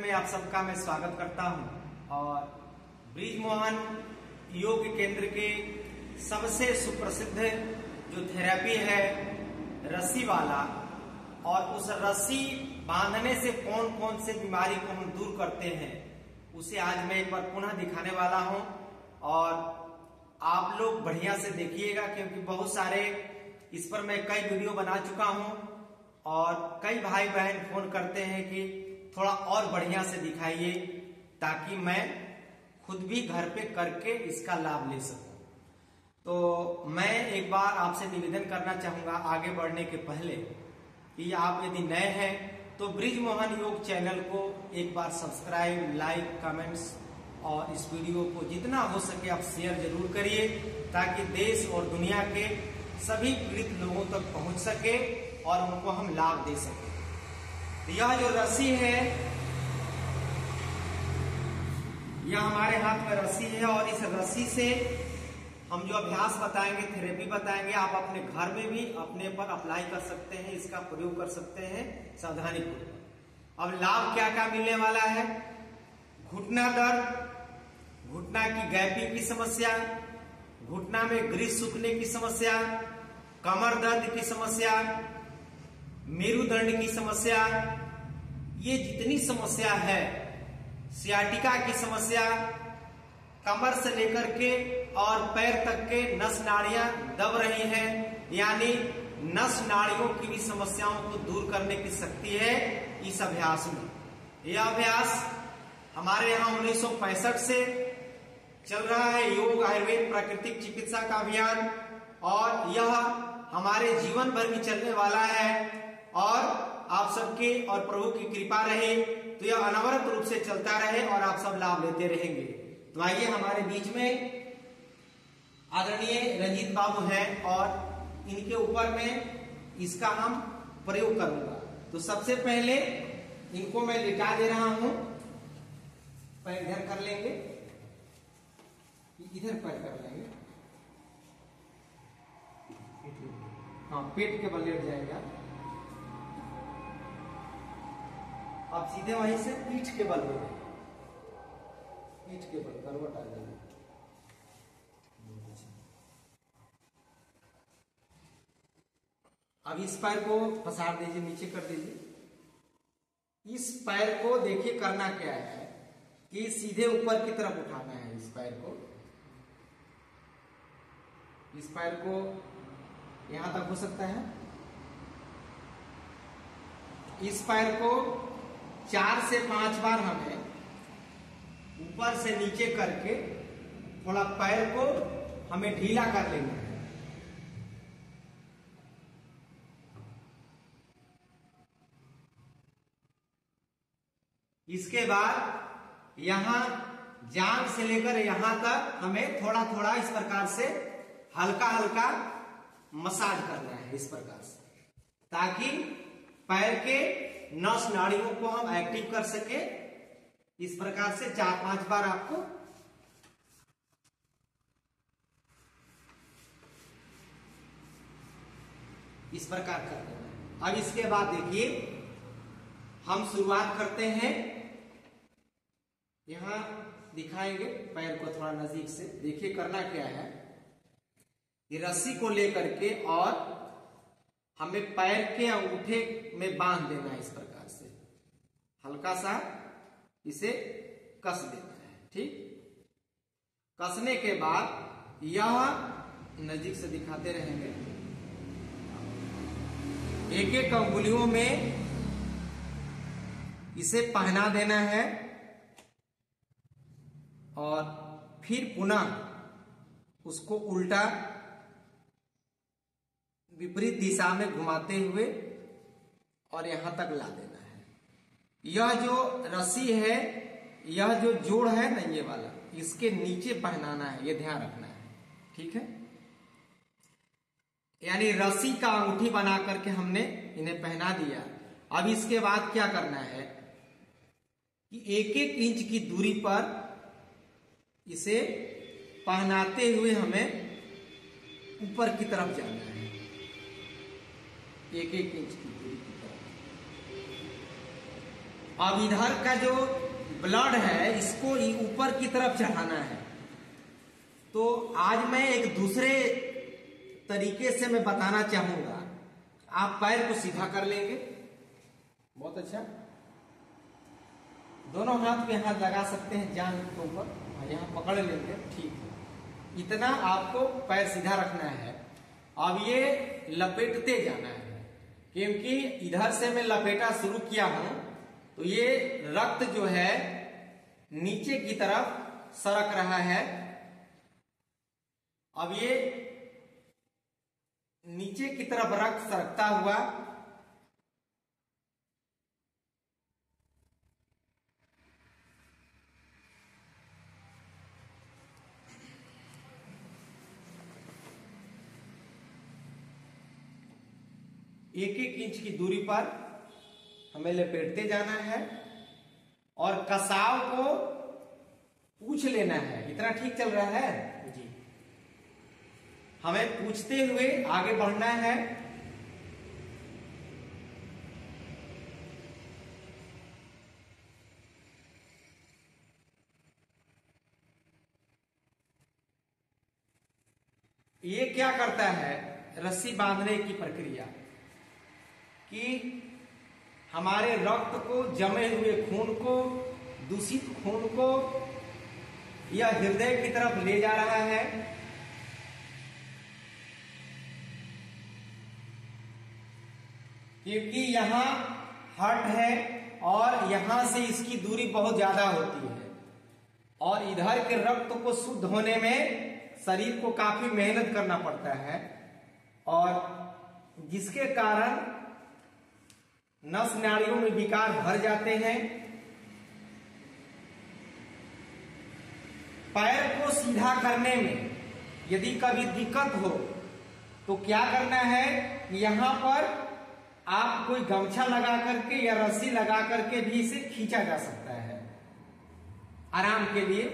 में आप सबका मैं स्वागत करता हूं और ब्रिजमोहन योग केंद्र के सबसे सुप्रसिद्ध जो थेरेपी है रस्सी वाला, और उस रस्सी बांधने से कौन कौन से बीमारी को हम दूर करते हैं उसे आज मैं एक बार पुनः दिखाने वाला हूं। और आप लोग बढ़िया से देखिएगा क्योंकि बहुत सारे इस पर मैं कई वीडियो बना चुका हूं और कई भाई बहन फोन करते हैं कि थोड़ा और बढ़िया से दिखाइए ताकि मैं खुद भी घर पे करके इसका लाभ ले सकूं। तो मैं एक बार आपसे निवेदन करना चाहूंगा आगे बढ़ने के पहले कि आप यदि नए हैं तो ब्रिजमोहन योग चैनल को एक बार सब्सक्राइब, लाइक, कमेंट्स और इस वीडियो को जितना हो सके आप शेयर जरूर करिए ताकि देश और दुनिया के सभी पीड़ित लोगों तक पहुंच सके और उनको हम लाभ दे सके। यह जो रस्सी है यह हमारे हाथ में रस्सी है और इस रस्सी से हम जो अभ्यास बताएंगे, थेरेपी बताएंगे, आप अपने घर में भी अपने पर अप्लाई कर सकते हैं, इसका प्रयोग कर सकते हैं सावधानी पूर्वक। अब लाभ क्या क्या मिलने वाला है? घुटना दर्द, घुटना की गैपिंग की समस्या, घुटना में ग्रीस सूखने की समस्या, कमर दर्द की समस्या, मेरुदंड की समस्या, ये जितनी समस्या है, सियाटिका की समस्या, कमर से लेकर के और पैर तक के नस नाड़ियां दब रही हैं, यानी नस नाड़ियों की भी समस्याओं को दूर करने की शक्ति है इस अभ्यास में। यह अभ्यास हमारे यहाँ 1965 से चल रहा है, योग आयुर्वेद प्राकृतिक चिकित्सा का अभियान, और यह हमारे जीवन भर भी चलने वाला है। और आप सबके और प्रभु की कृपा रहे तो यह अनवरत रूप से चलता रहे और आप सब लाभ लेते रहेंगे। तो आइए, हमारे बीच में आदरणीय रंजीत बाबू हैं और इनके ऊपर में इसका हम प्रयोग करूंगा। तो सबसे पहले इनको मैं लिटा दे रहा हूं, पैर इधर कर लेंगे, इधर पैर कर लेंगे, हाँ पेट के बल लेट जाएगा। अब सीधे वहीं से पीठ के बल हो गए, पीठ के बल करवट आ जाएगी। अब इस पैर को पसार दीजिए, नीचे कर दीजिए। इस पैर को देखिए करना क्या है कि सीधे ऊपर की तरफ उठाना है। इस पैर को, इस पैर को यहां तक हो सकता है। इस पैर को 4 से 5 बार हमें ऊपर से नीचे करके थोड़ा पैर को हमें ढीला कर लेना है। इसके बाद यहां जांघ से लेकर यहां तक हमें थोड़ा थोड़ा इस प्रकार से हल्का हल्का मसाज करना है, इस प्रकार से, ताकि पैर के नस नाड़ियों को हम एक्टिव कर सके। इस प्रकार से 4-5 बार आपको इस प्रकार कर देना है। अब इसके बाद देखिए हम शुरुआत करते हैं, यहां दिखाएंगे पैर को थोड़ा नजदीक से। देखिए करना क्या है, ये रस्सी को लेकर के और हमें पैर के अंगूठे में बांध देना है। इस प्रकार से हल्का सा इसे कस देना है, ठीक। कसने के बाद यह नजदीक से दिखाते रहेंगे, एक एक अंगुलियों में इसे पहना देना है और फिर पुनः उसको उल्टा विपरीत दिशा में घुमाते हुए और यहां तक ला देना है। यह जो रस्सी है, यह जो जोड़ है ना, ये वाला, इसके नीचे पहनाना है, ये ध्यान रखना है, ठीक है। यानी रस्सी का अंगूठी बना करके हमने इन्हें पहना दिया। अब इसके बाद क्या करना है कि 1-1 इंच की दूरी पर इसे पहनाते हुए हमें ऊपर की तरफ जाना है, 1-1 इंच की दूरी की तरफ। अब इधर का जो ब्लड है इसको ऊपर की तरफ चढ़ाना है। तो आज मैं एक दूसरे तरीके से मैं बताना चाहूंगा। आप पैर को सीधा कर लेंगे, बहुत अच्छा। दोनों हाथ पे हाथ लगा सकते हैं जांघ के ऊपर, यहाँ पकड़ लेंगे, ठीक है। इतना आपको पैर सीधा रखना है। अब ये लपेटते जाना है, क्योंकि इधर से मैं लपेटा शुरू किया हूं तो ये रक्त जो है नीचे की तरफ सरक रहा है। अब ये नीचे की तरफ रक्त सरकता हुआ एक एक इंच की दूरी पर हमें लपेटते जाना है और कसाव को पूछ लेना है। इतना ठीक चल रहा है जी। हमें पूछते हुए आगे बढ़ना है। ये क्या करता है, रस्सी बांधने की प्रक्रिया कि हमारे रक्त को, जमे हुए खून को, दूषित खून को यह हृदय की तरफ ले जा रहा है। क्योंकि यहां हार्ट है और यहां से इसकी दूरी बहुत ज्यादा होती है और इधर के रक्त को शुद्ध होने में शरीर को काफी मेहनत करना पड़ता है और जिसके कारण नस नाड़ियों में विकार भर जाते हैं। पैर को सीधा करने में यदि कभी दिक्कत हो तो क्या करना है, यहां पर आप कोई गमछा लगा करके या रस्सी लगा करके भी इसे खींचा जा सकता है आराम के लिए।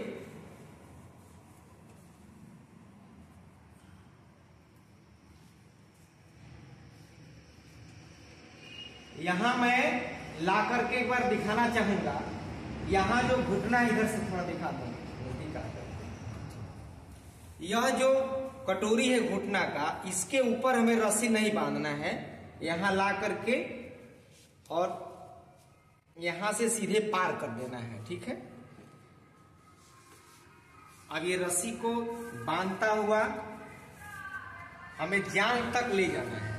यहां मैं ला करके एक बार दिखाना चाहूंगा। यहां जो घुटना, इधर से थोड़ा दिखाता हूं, यह जो कटोरी है घुटना का, इसके ऊपर हमें रस्सी नहीं बांधना है। यहां ला करके और यहां से सीधे पार कर देना है, ठीक है। अब ये रस्सी को बांधता हुआ हमें जांघ तक ले जाना है।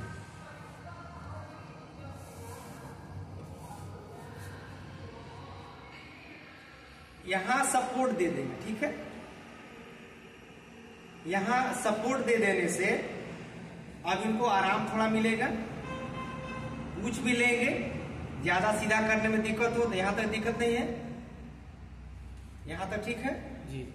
यहां सपोर्ट दे देंगे, ठीक है। यहां सपोर्ट दे देने से अब इनको आराम थोड़ा मिलेगा। पूछ भी लेंगे, ज्यादा सीधा करने में दिक्कत हो तो यहां तक दिक्कत नहीं है, यहां तक ठीक है जी।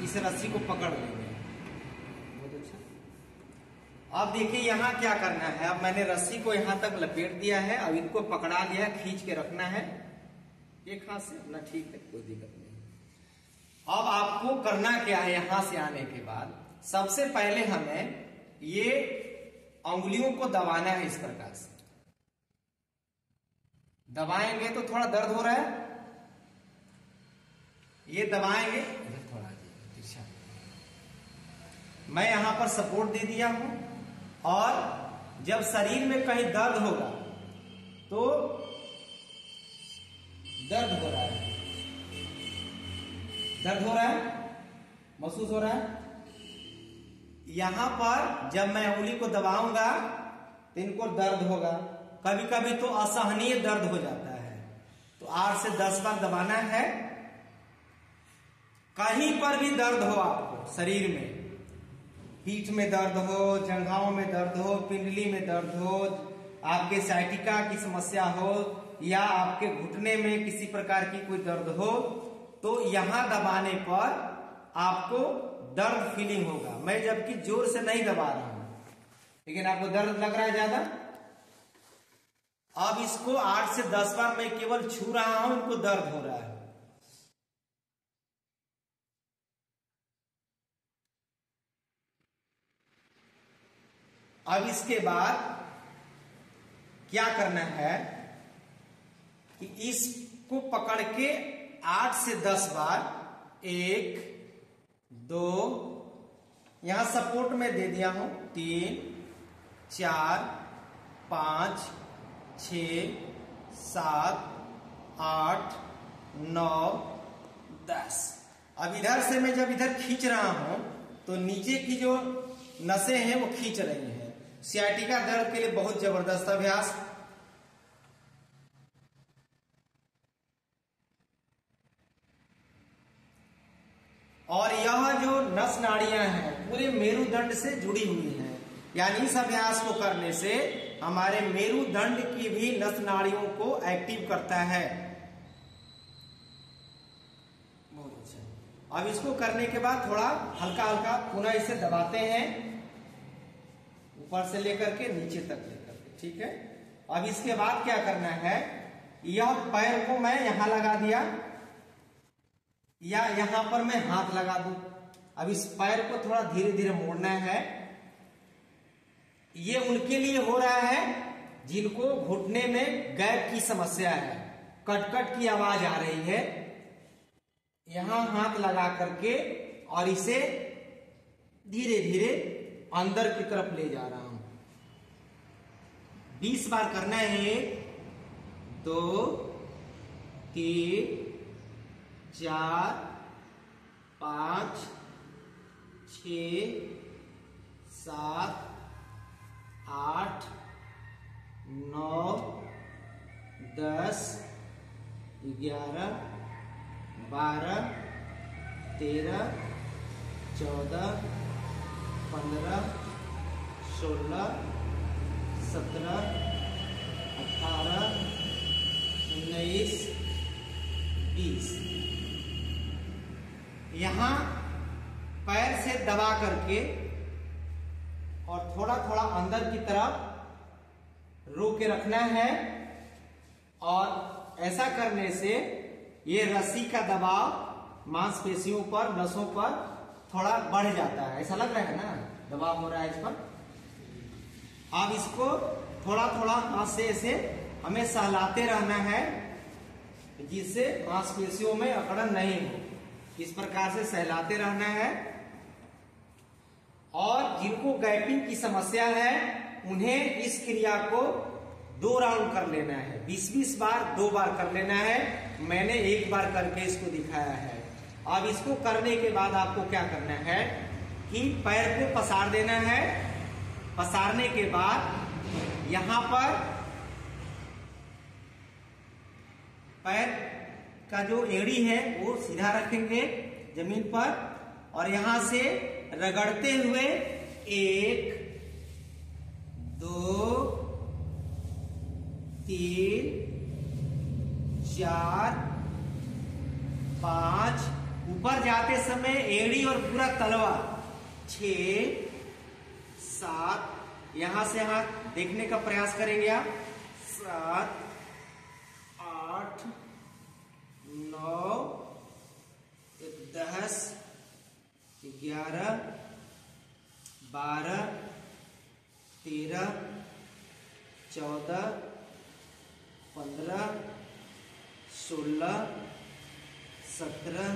इस रस्सी को पकड़ लेंगे, बहुत अच्छा। अब देखिए यहां क्या करना है। अब मैंने रस्सी को यहां तक लपेट दिया है, अब इनको पकड़ा लिया है, खींच के रखना है एक हाथ से अपना, ठीक है, कोई दिक्कत नहीं। अब आपको करना क्या है, यहां से आने के बाद सबसे पहले हमें ये उंगलियों को दबाना है। इस प्रकार से दबाएंगे तो थोड़ा दर्द हो रहा है, ये दबाएंगे, थोड़ा तिरछा। मैं यहां पर सपोर्ट दे दिया हूं और जब शरीर में कहीं दर्द होगा तो दर्द हो रहा है, दर्द हो रहा है, महसूस हो रहा है। यहां पर जब मैं उंगली को दबाऊंगा तो इनको दर्द होगा, कभी कभी तो असहनीय दर्द हो जाता है। तो 8 से 10 बार दबाना है। कहीं पर भी दर्द हो आपको शरीर में, पीठ में दर्द हो, जंघाओं में दर्द हो, पिंडली में दर्द हो, आपके साइटिका की समस्या हो या आपके घुटने में किसी प्रकार की कोई दर्द हो, तो यहां दबाने पर आपको दर्द फीलिंग होगा। मैं जबकि जोर से नहीं दबा रहा हूं, लेकिन आपको दर्द लग रहा है ज्यादा। अब इसको 8 से 10 बार मैं केवल छू रहा हूं, इनको दर्द हो रहा है। अब इसके बाद क्या करना है कि इसको पकड़ के 8 से 10 बार, 1 2, यहां सपोर्ट में दे दिया हूं, 3 4 5 6 7 8 9 10। अब इधर से मैं जब इधर खींच रहा हूं तो नीचे की जो नसें हैं वो खींच रही हैं। सियाटिका दर्द के लिए बहुत जबरदस्त अभ्यास। और यह जो नस नाड़ियां हैं पूरे मेरुदंड से जुड़ी हुई हैं, यानी इस अभ्यास को करने से हमारे मेरुदंड की भी नस नाड़ियों को एक्टिव करता है। बहुत अच्छा। अब इसको करने के बाद थोड़ा हल्का हल्का पुनः इसे दबाते हैं, ऊपर से लेकर के नीचे तक लेकर के, ठीक है। अब इसके बाद क्या करना है, यह पैर को मैं यहां लगा दिया या यहां पर मैं हाथ लगा दूं। अब इस पैर को थोड़ा धीरे धीरे मोड़ना है। ये उनके लिए हो रहा है जिनको घुटने में गैप की समस्या है, कटकट की आवाज आ रही है। यहां हाथ लगा करके और इसे धीरे धीरे अंदर की तरफ ले जा रहा हूं। 20 बार करना है। 1 2 3 4 5 6 7 8 9 10 11 12 13 14 15 16 17 18 19 20। यहां पैर से दबा करके और थोड़ा थोड़ा अंदर की तरफ रोक के रखना है। और ऐसा करने से ये रस्सी का दबाव मांसपेशियों पर, नसों पर थोड़ा बढ़ जाता है। ऐसा लग रहा है ना, दबाव हो रहा है इस पर। अब इसको थोड़ा थोड़ा हाथ से ऐसे हमें सहलाते रहना है जिससे मांसपेशियों में अकड़न नहीं हो। इस प्रकार से सहलाते रहना है। और जिनको गैपिंग की समस्या है उन्हें इस क्रिया को 2 राउंड कर लेना है। 20-20 बार 2 बार कर लेना है। मैंने 1 बार करके इसको दिखाया है। अब इसको करने के बाद आपको क्या करना है कि पैर को पसार देना है। पसारने के बाद यहां पर पैर का जो एड़ी है वो सीधा रखेंगे जमीन पर और यहां से रगड़ते हुए 1 2 3 4 5, ऊपर जाते समय एड़ी और पूरा तलवा 6 7, यहां से हाथ देखने का प्रयास करेंगे आप। 7 8 9 10 11 12 13 14 15 16 17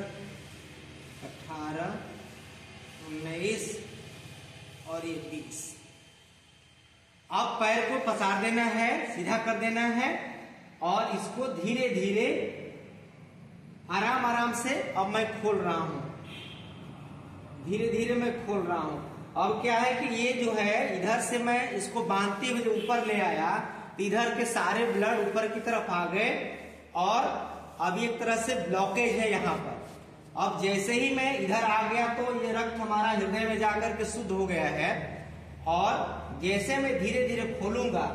18 19 और ये 20। अब पैर को पसार देना है, सीधा कर देना है और इसको धीरे धीरे आराम आराम से अब मैं खोल रहा हूं। धीरे धीरे मैं खोल रहा हूं। अब क्या है कि ये जो है इधर से मैं इसको बांधते हुए जो ऊपर ले आया तो इधर के सारे ब्लड ऊपर की तरफ आ गए और अब एक तरह से ब्लॉकेज है यहाँ पर। अब जैसे ही मैं इधर आ गया तो ये रक्त हमारा हृदय में जाकर के शुद्ध हो गया है। और जैसे मैं धीरे धीरे खोलूंगा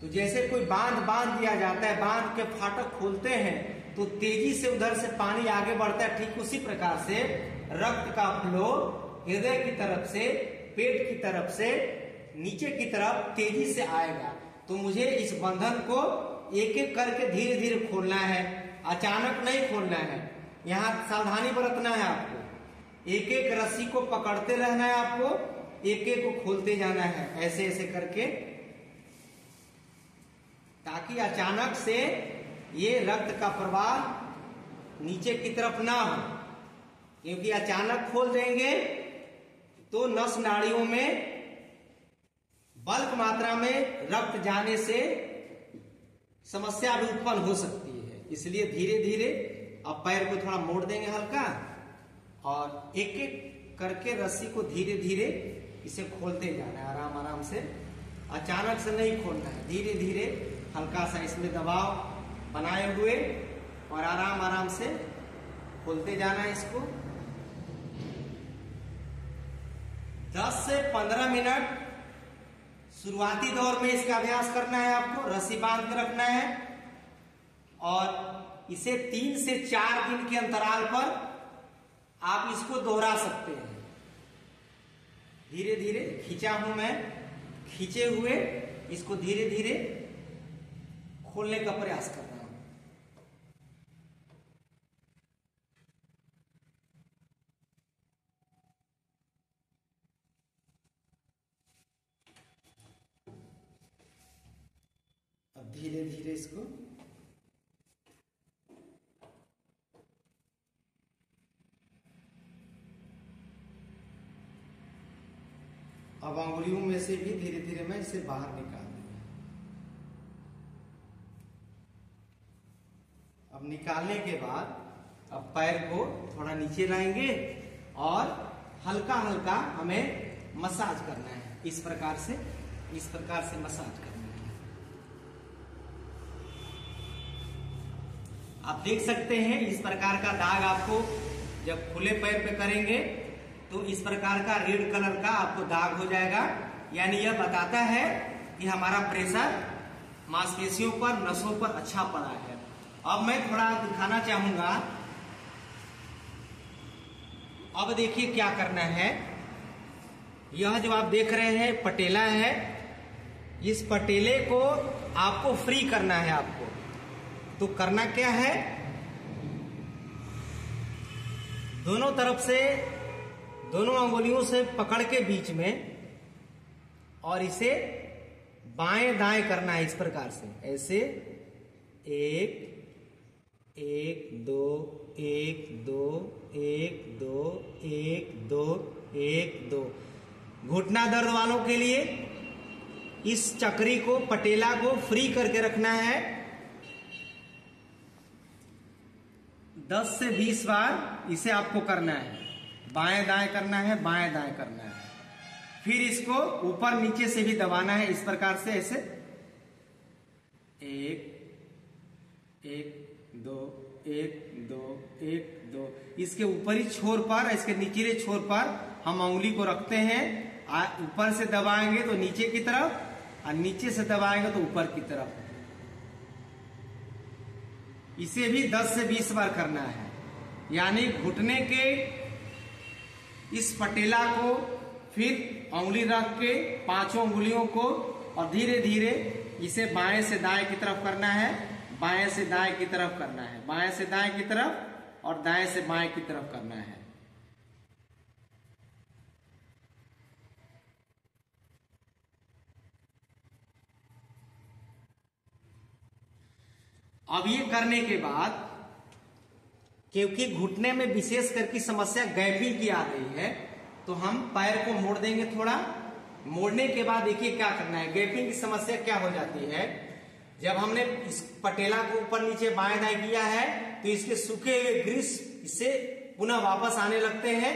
तो जैसे कोई बांध दिया जाता है, बांध के फाटक खोलते हैं तो तेजी से उधर से पानी आगे बढ़ता है, ठीक उसी प्रकार से रक्त का फ्लो हृदय की तरफ से, पेट की तरफ से नीचे की तरफ तेजी से आएगा। तो मुझे इस बंधन को एक एक करके धीरे धीरे खोलना है, अचानक नहीं खोलना है। यहाँ सावधानी बरतना है आपको, एक एक रस्सी को पकड़ते रहना है आपको, एक एक को खोलते जाना है ऐसे ऐसे करके, ताकि अचानक से ये रक्त का प्रवाह नीचे की तरफ ना हो। क्योंकि अचानक खोल देंगे तो नस नाड़ियों में बल्क मात्रा में रक्त जाने से समस्या भी उत्पन्न हो सकती है। इसलिए धीरे धीरे अब पैर को थोड़ा मोड़ देंगे हल्का, और एक एक करके रस्सी को धीरे धीरे इसे खोलते जाना है, आराम आराम से, अचानक से नहीं खोलना है। धीरे धीरे हल्का सा इसमें दबाव बनाए हुए और आराम आराम से खोलते जाना है इसको। 10 से 15 मिनट शुरुआती दौर में इसका अभ्यास करना है आपको, रस्सी बांध के रखना है, और इसे 3 से 4 दिन के अंतराल पर आप इसको दोहरा सकते हैं। धीरे धीरे खींचा हूं मैं, खींचे हुए इसको धीरे धीरे खोलने का प्रयास कर रहा हूं। अब धीरे धीरे इसको अब अंगुलियों में से भी धीरे धीरे मैं इसे बाहर निकाल दूंगा। अब निकालने के बाद अब पैर को थोड़ा नीचे लाएंगे और हल्का हल्का हमें मसाज करना है। इस प्रकार से मसाज करना है। आप देख सकते हैं इस प्रकार का दाग आपको जब खुले पैर पे करेंगे तो इस प्रकार का रेड कलर का आपको दाग हो जाएगा। यानी यह बताता है कि हमारा प्रेशर मांसपेशियों पर, नसों पर अच्छा पड़ा है। अब मैं थोड़ा दिखाना चाहूंगा। अब देखिए क्या करना है। यह जो आप देख रहे हैं पटेला है, इस पटेले को आपको फ्री करना है। आपको तो करना क्या है, दोनों तरफ से, दोनों अंगुलियों से पकड़ के बीच में, और इसे बाएं दाएं करना है इस प्रकार से, ऐसे 1 1 2 1 2 1 2 1 2 1 2। घुटना दर्द वालों के लिए इस चक्री को, पटेला को फ्री करके रखना है। 10 से 20 बार इसे आपको करना है। बाएं दाएं करना है, बाएं दाएं करना है। फिर इसको ऊपर नीचे से भी दबाना है इस प्रकार से, ऐसे 1 1 2 1 2 1 2। इसके ऊपरी छोर पर, इसके निचले छोर पर हम उंगली को रखते हैं। ऊपर से दबाएंगे तो नीचे की तरफ, और नीचे से दबाएंगे तो ऊपर की तरफ। इसे भी 10 से 20 बार करना है। यानी घुटने के इस पटेला को फिर उंगली रख के पांचों उंगलियों को, और धीरे धीरे इसे बाएं से दाएं की तरफ करना है, बाएं से दाएं की तरफ करना है, बाएं से दाएं की तरफ और दाएं से बाएं की तरफ करना है। अब ये करने के बाद, क्योंकि घुटने में विशेष करके समस्या गैपिंग की आ रही है, तो हम पैर को मोड़ देंगे थोड़ा। मोड़ने के बाद देखिए क्या करना है। गैपिंग की समस्या क्या हो जाती है, जब हमने इस पटेला को ऊपर नीचे बाएं दाएं किया है तो इसके सूखे हुए ग्रीस इससे पुनः वापस आने लगते हैं।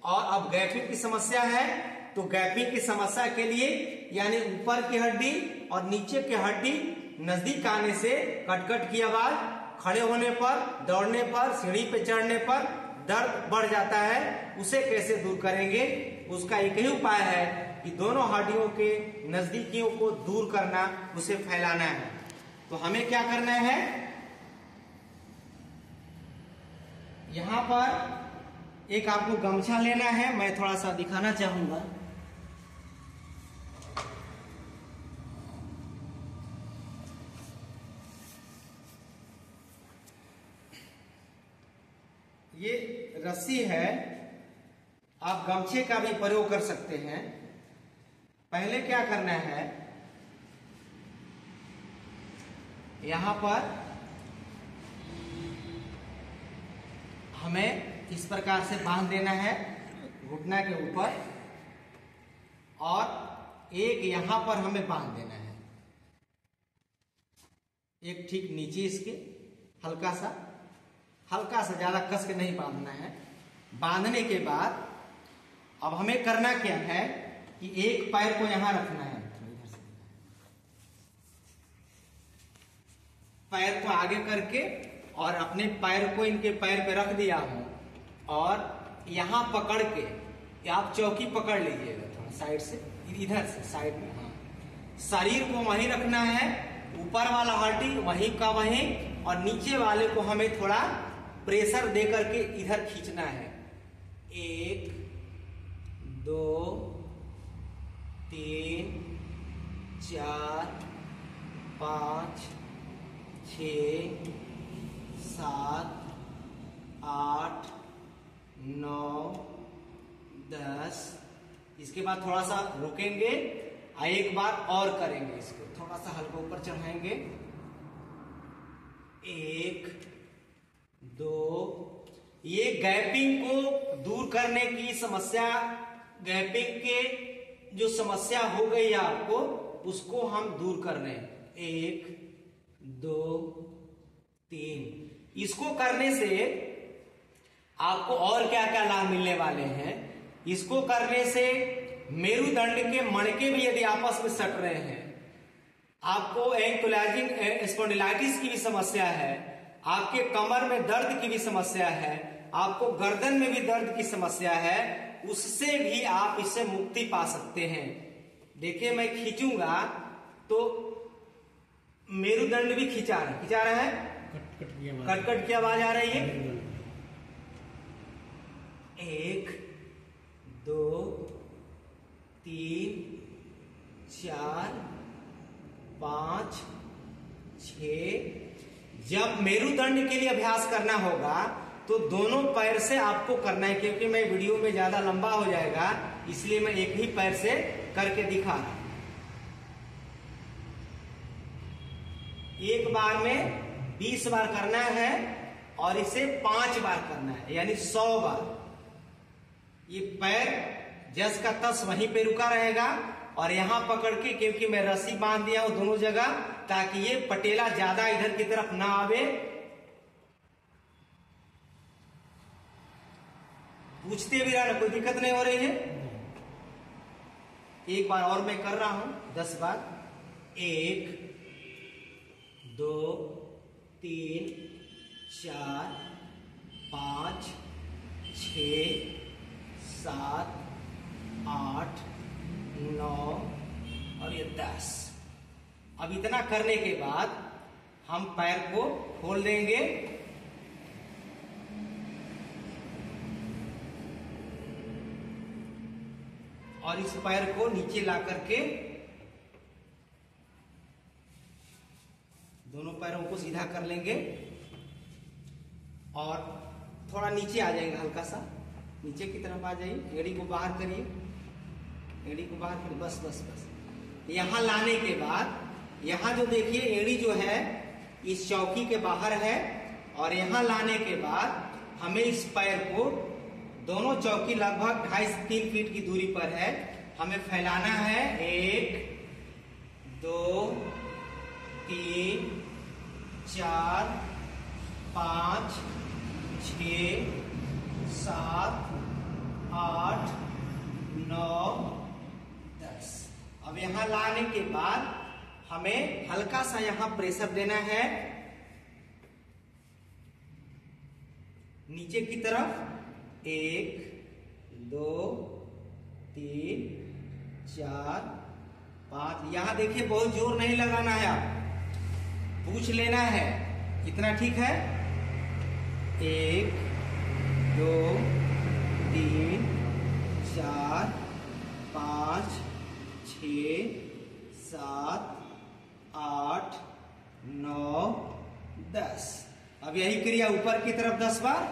और अब गैपिंग की समस्या है, तो गैपिंग की समस्या के लिए, यानी ऊपर की हड्डी और नीचे की हड्डी नजदीक आने से कटकट की आवाज, खड़े होने पर, दौड़ने पर, सीढ़ी पे चढ़ने पर दर्द बढ़ जाता है, उसे कैसे दूर करेंगे। उसका एक ही उपाय है कि दोनों हड्डियों के नजदीकियों को दूर करना, उसे फैलाना है। तो हमें क्या करना है, यहां पर एक आपको गमछा लेना है, मैं थोड़ा सा दिखाना चाहूंगा। ये रस्सी है, आप गमछे का भी प्रयोग कर सकते हैं। पहले क्या करना है, यहां पर हमें इस प्रकार से बांध देना है घुटना के ऊपर, और एक यहां पर हमें बांध देना है, एक ठीक नीचे इसके हल्का सा ज्यादा कस के नहीं बांधना है। बांधने के बाद अब हमें करना क्या है कि एक पैर को यहां रखना है, पैर को आगे करके, और अपने पैर को इनके पैर पे रख दिया हूं, और यहां पकड़ के आप चौकी पकड़ लीजिएगा थोड़ा साइड से, इधर से साइड में। हाँ, शरीर को वहीं रखना है, ऊपर वाला हड्डी वहीं का वहीं, और नीचे वाले को हमें थोड़ा प्रेशर दे करके इधर खींचना है। 1 2 3 4 5 6 7 8 9 10। इसके बाद थोड़ा सा रुकेंगे, एक बार और करेंगे, इसको थोड़ा सा हल्का ऊपर चढ़ाएंगे। 1 2। ये गैपिंग को दूर करने की समस्या, गैपिंग के जो समस्या हो गई आपको, उसको हम दूर कर रहे हैं। 1 2 3। इसको करने से आपको और क्या क्या लाभ मिलने वाले हैं। इसको करने से मेरुदंड के मणके भी यदि आपस में सट रहे हैं, आपको एंकिलोजिंग स्पॉन्डिलाइटिस की भी समस्या है, आपके कमर में दर्द की भी समस्या है, आपको गर्दन में भी दर्द की समस्या है, उससे भी आप इससे मुक्ति पा सकते हैं। देखिए मैं खींचूंगा तो मेरुदंड भी खिंचा रहा है, कट की आवाज आ रही है। 1 2 3 4 5 6। जब मेरुदंड के लिए अभ्यास करना होगा तो दोनों पैर से आपको करना है, क्योंकि मैं वीडियो में ज्यादा लंबा हो जाएगा, इसलिए मैं एक ही पैर से करके दिखा रहा हूं। एक बार में 20 बार करना है और इसे 5 बार करना है, यानी 100 बार। ये पैर जस का तस वहीं पे रुका रहेगा, और यहां पकड़ के, क्योंकि मैं रस्सी बांध दिया हूं दोनों जगह, ताकि ये पटेला ज्यादा इधर की तरफ ना आवे। पूछते भी रहना, कोई दिक्कत नहीं हो रही है। एक बार और मैं कर रहा हूं 10 बार। 1 2 3 4 5 6 7 8 9 और ये 10। अब इतना करने के बाद हम पैर को खोल देंगे, और इस पैर को नीचे ला करके दोनों पैरों को सीधा कर लेंगे, और थोड़ा नीचे आ जाएंगे, हल्का सा नीचे की तरफ आ जाइए। एड़ी को बाहर करिए, एड़ी को बाहर करिए, बस बस बस। यहां लाने के बाद, यहां जो देखिए एड़ी जो है इस चौकी के बाहर है, और यहां लाने के बाद हमें इस पैर को, दोनों चौकी लगभग 2.5 से 3 फीट की दूरी पर है, हमें फैलाना है। 1 2 3 4 5 6 7 8 9 10। अब यहां लाने के बाद हमें हल्का सा यहां प्रेशर देना है नीचे की तरफ। 1 2 3 4 5। यहां देखिए बहुत जोर नहीं लगाना है, आप पूछ लेना है, इतना ठीक है। 1 2 3 4 5 6 7 8 9 10। अब यही क्रिया ऊपर की तरफ 10 बार।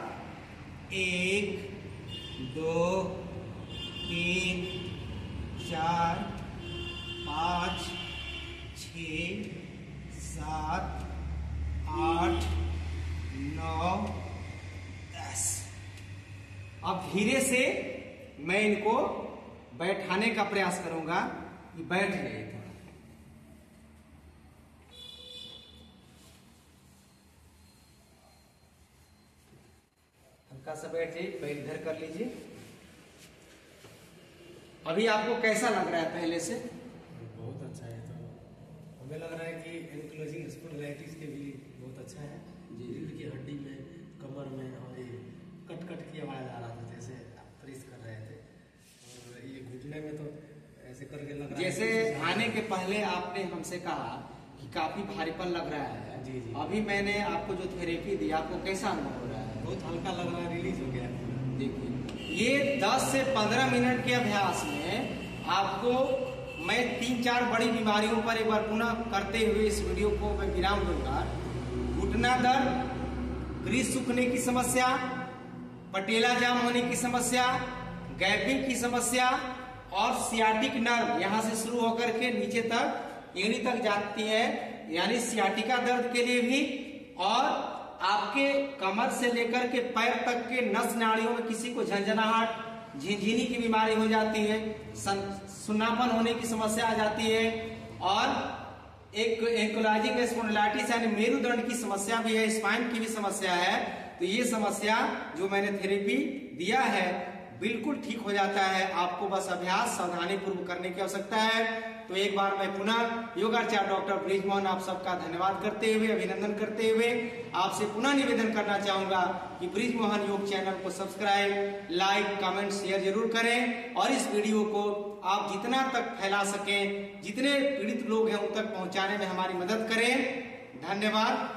1 2 3 4 5 6 7 8 9 10। अब धीरे से मैं इनको बैठाने का प्रयास करूंगा कि बैठ गए। हल्का सा बैठ जाइए, पैर इधर कर लीजिए। अभी आपको कैसा लग रहा है पहले से? बहुत अच्छा है। तो हमें लग रहा है कि एंक्लोजिंग स्पॉन्डिलाइटिस के भी बहुत अच्छा है। रीढ़ की हड्डी में, कमर में, और ये कट कट की आवाज आ रहा था जैसे आप प्रेस कर रहे थे, और ये घुटने में तो ऐसे करके लग रहा है जैसे आने के पहले आपने हमसे कहा कि काफी भारीपन लग रहा है। जी जी। अभी मैंने आपको जो थेरेपी दी, आपको कैसा अनुभव हो रहा है? बहुत हल्का लग रहा है, रिलीज हो गया। देखिए, ये 10 से 15 मिनट के अभ्यास में आपको मैं 3-4 बड़ी बीमारियों पर एक बार पुनः करते हुए इस वीडियो को मैं विराम दूंगा। घुटना दर्द, ग्रीस सूखने की समस्या, पटेला जाम होने की समस्या, गैपिंग की समस्या और सियाटिक नर्व यहां से शुरू होकर के नीचे तक एड़ी तक जाती है, यानी सियाटिका दर्द के लिए भी, और आपके कमर से लेकर के पैर तक के नस नाड़ियों में किसी को झंझनाहट, झिनझिनी की बीमारी हो जाती है, सुन्नापन होने की समस्या आ जाती है, और एक एंक्लोजिंग स्पॉन्डिलाइटिस यानी मेरुदंड की समस्या भी है, स्पाइन की भी समस्या है। तो ये समस्या जो मैंने थेरेपी दिया है बिल्कुल ठीक हो जाता है। आपको बस अभ्यास सावधानी पूर्वक करने की आवश्यकता है। तो एक बार मैं पुनः योगाचार्य डॉक्टर ब्रिजमोहन आप सबका धन्यवाद करते हुए, अभिनंदन करते हुए आपसे पुनः निवेदन करना चाहूंगा कि ब्रिजमोहन योग चैनल को सब्सक्राइब, लाइक, कमेंट, शेयर जरूर करें, और इस वीडियो को आप जितना तक फैला सकें, जितने पीड़ित लोग हैं उन तक पहुंचाने में हमारी मदद करें। धन्यवाद।